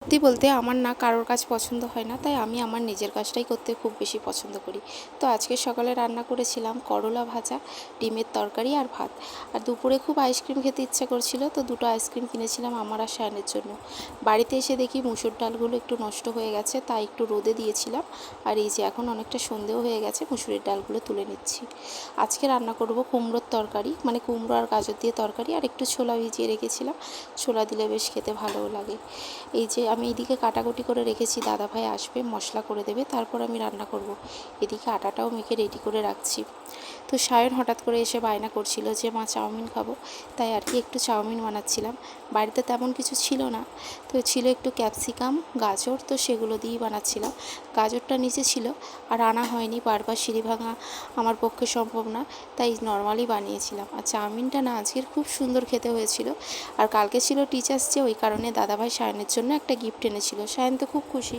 সত্যি বলতে আমার না কারোর কাজ পছন্দ হয় না, তাই আমি আমার নিজের কাজটাই করতে খুব বেশি পছন্দ করি। তো আজকে সকালে রান্না করেছিলাম করলা ভাজা, ডিমের তরকারি আর ভাত। আর দুপুরে খুব আইসক্রিম খেতে ইচ্ছা করছিল, তো দুটো আইসক্রিম কিনেছিলাম আমার আর সায়নের জন্য। বাড়িতে এসে দেখি মুসুর ডালগুলো একটু নষ্ট হয়ে গেছে, তাই একটু রোদে দিয়েছিলাম। আর এই যে এখন অনেকটা সন্ধেও হয়ে গেছে, মুসুরির ডালগুলো তুলে নিচ্ছি। আজকে রান্না করব কুমড়োর তরকারি, মানে কুমড়ো আর গাজর দিয়ে তরকারি, আর একটু ছোলা ভিজিয়ে রেখেছিলাম। ছোলা দিলে বেশ খেতে ভালোও লাগে। এই যে আমি এদিকে কাটাকুটি করে রেখেছি, দাদাভাই আসবে মশলা করে দেবে, তারপর আমি রান্না করব। এদিকে আটাটাও মেখে রেডি করে রাখছি। তো সায়ন হঠাৎ করে এসে বায়না করছিল যে মা চাউমিন খাবো, তাই আর কি একটু চাউমিন বানাচ্ছিলাম। বাড়িতে তেমন কিছু ছিল না, তো ছিল একটু ক্যাপসিকাম, গাজর, তো সেগুলো দিয়েই বানাচ্ছিলাম। গাজরটা নিচে ছিল আর আনা হয়নি, বারবার সিঁড়ি ভাঙা আমার পক্ষে সম্ভব না, তাই নর্মালি বানিয়েছিলাম। আর চাউমিনটা না আজকের খুব সুন্দর খেতে হয়েছিল। আর কালকে ছিল টিচার্স ডে, ওই কারণে দাদাভাই সায়নের জন্য একটা গিফট এনেছিল। সায়ন তো খুব খুশি।